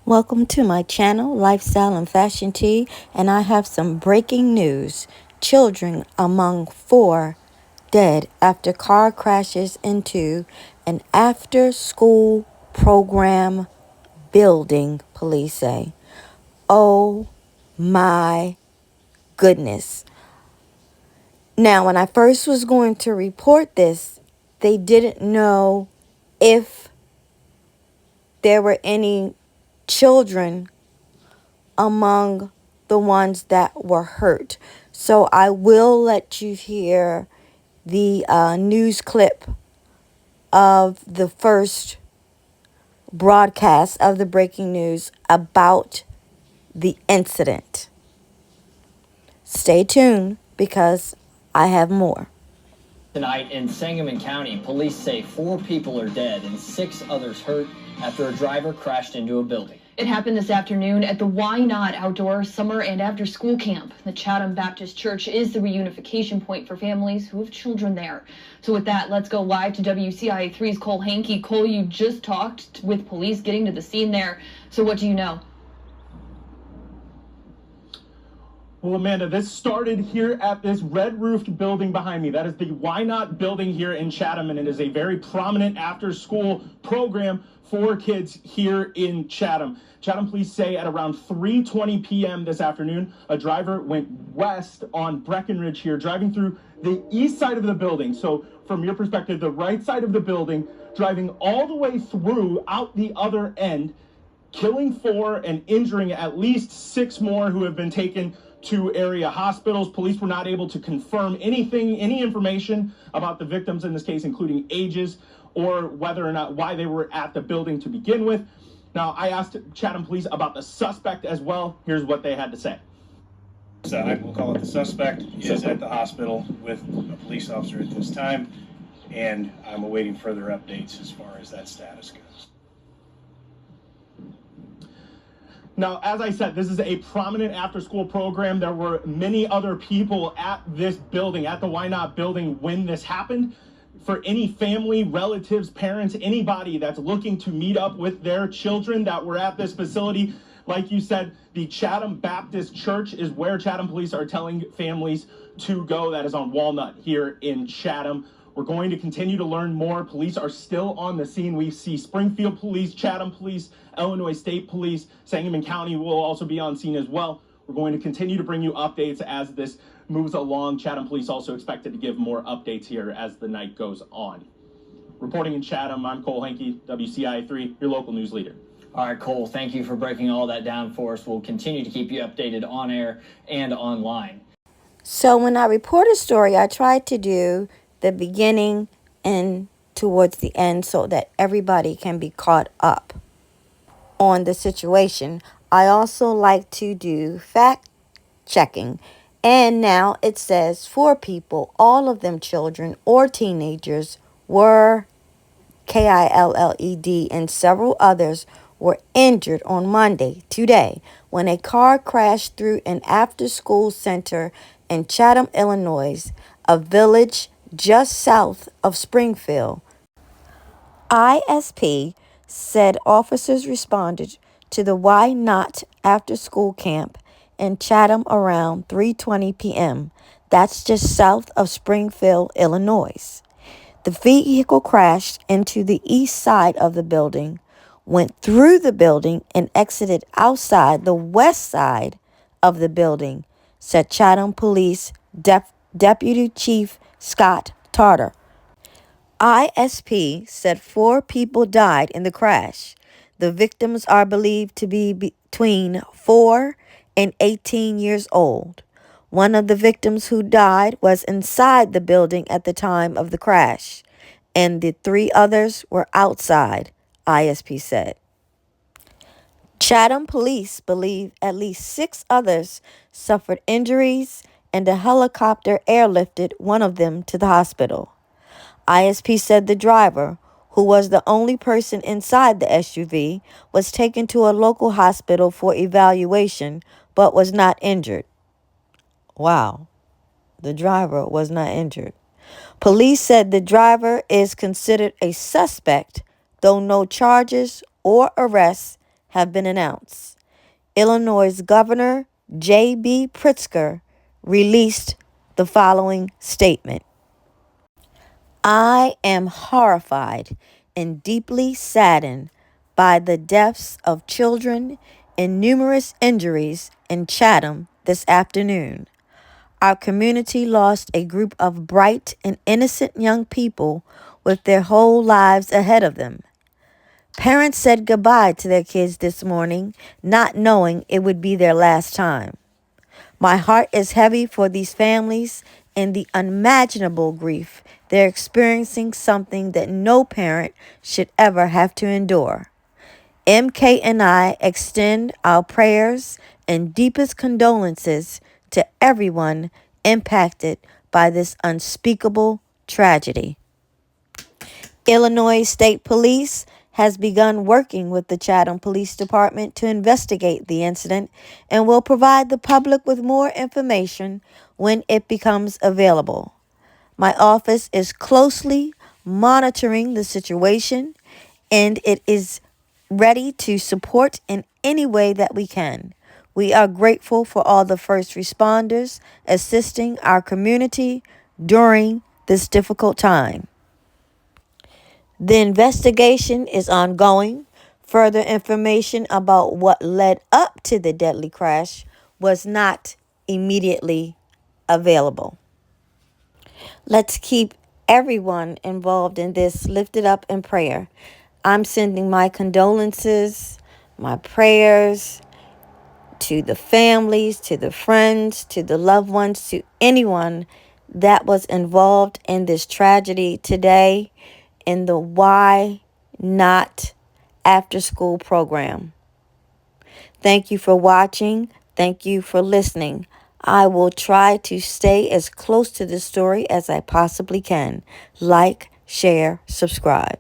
Welcome to my channel, Lifestyle and Fashion Tea, and I have some breaking news. Children among 4 dead after car crashes into an after-school program building, police say. Oh my goodness. Now, when I first was going to report this, they didn't know if there were any children among the ones that were hurt. So I will let you hear the news clip of the first broadcast of the breaking news about the incident. Stay tuned because I have more. Tonight in Sangamon County, police say 4 people are dead and 6 others hurt after a driver crashed into a building. It happened this afternoon at the Why Not Outdoor Summer and After School Camp. The Chatham Baptist Church is the reunification point for families who have children there. So with that, let's go live to WCIA3's Cole Hankey. Cole, you just talked with police getting to the scene there. So what do you know? Well, Amanda, this started here at this red-roofed building behind me. That is the Why Not building here in Chatham, and it is a very prominent after-school program for kids here in Chatham. Chatham police say at around 3:20 p.m. this afternoon, a driver went west on Breckenridge here, driving through the east side of the building. So from your perspective, the right side of the building, driving all the way through out the other end, killing 4 and injuring at least 6 more who have been taken to area hospitals. Police were not able to confirm any information about the victims in this case, including ages or whether or not why they were at the building to begin with. Now, I asked Chatham Police about the suspect as well. Here's what they had to say. So I will call it the suspect is at the hospital with a police officer at this time, and I'm awaiting further updates as far as that status goes. Now, as I said, this is a prominent after-school program. There were many other people at this building, at the Why Not building, when this happened. For any family, relatives, parents, anybody that's looking to meet up with their children that were at this facility, like you said, the Chatham Baptist Church is where Chatham Police are telling families to go. That is on Walnut here in Chatham. We're going to continue to learn more. Police are still on the scene. We see Springfield Police, Chatham Police, Illinois State Police, Sangamon County will also be on scene as well. We're going to continue to bring you updates as this moves along. Chatham Police also expected to give more updates here as the night goes on. Reporting in Chatham, I'm Cole Hankey, WCIA3, your local news leader. All right, Cole, thank you for breaking all that down for us. We'll continue to keep you updated on air and online. So when I report a story, I try to do the beginning and towards the end so that everybody can be caught up on the situation. I also like to do fact checking. And now it says 4 people, all of them children or teenagers, were killed, and several others were injured on Monday, today, when a car crashed through an after-school center in Chatham, Illinois, a village just south of Springfield. ISP said officers responded to the Why Not after-school camp in Chatham around 3:20 p.m. That's just south of Springfield, Illinois. The vehicle crashed into the east side of the building, went through the building, and exited outside the west side of the building, said Chatham Police Deputy Chief Scott Tarter. ISP said 4 people died in the crash. The victims are believed to be between 4 and 18 years old. One of the victims who died was inside the building at the time of the crash, and the 3 others were outside, ISP said. Chatham Police believe at least 6 others suffered injuries, and a helicopter airlifted one of them to the hospital. ISP said the driver, who was the only person inside the SUV, was taken to a local hospital for evaluation but was not injured. Wow, the driver was not injured. Police said the driver is considered a suspect, though no charges or arrests have been announced. Illinois Governor J.B. Pritzker released the following statement. I am horrified and deeply saddened by the deaths of children and numerous injuries in Chatham this afternoon. Our community lost a group of bright and innocent young people with their whole lives ahead of them. Parents said goodbye to their kids this morning, not knowing it would be their last time. My heart is heavy for these families and the unimaginable grief they're experiencing, something that no parent should ever have to endure. MK and I extend our prayers and deepest condolences to everyone impacted by this unspeakable tragedy. Illinois State Police has begun working with the Chatham Police Department to investigate the incident and will provide the public with more information when it becomes available. My office is closely monitoring the situation, and it is ready to support in any way that we can. We are grateful for all the first responders assisting our community during this difficult time. The investigation is ongoing. Further information about what led up to the deadly crash was not immediately available. Let's keep everyone involved in this lifted up in prayer. I'm sending my condolences, my prayers to the families, to the friends, to the loved ones, to anyone that was involved in this tragedy today in the Why Not After School program. Thank you for watching. Thank you for listening. I will try to stay as close to this story as I possibly can. Like, share, subscribe.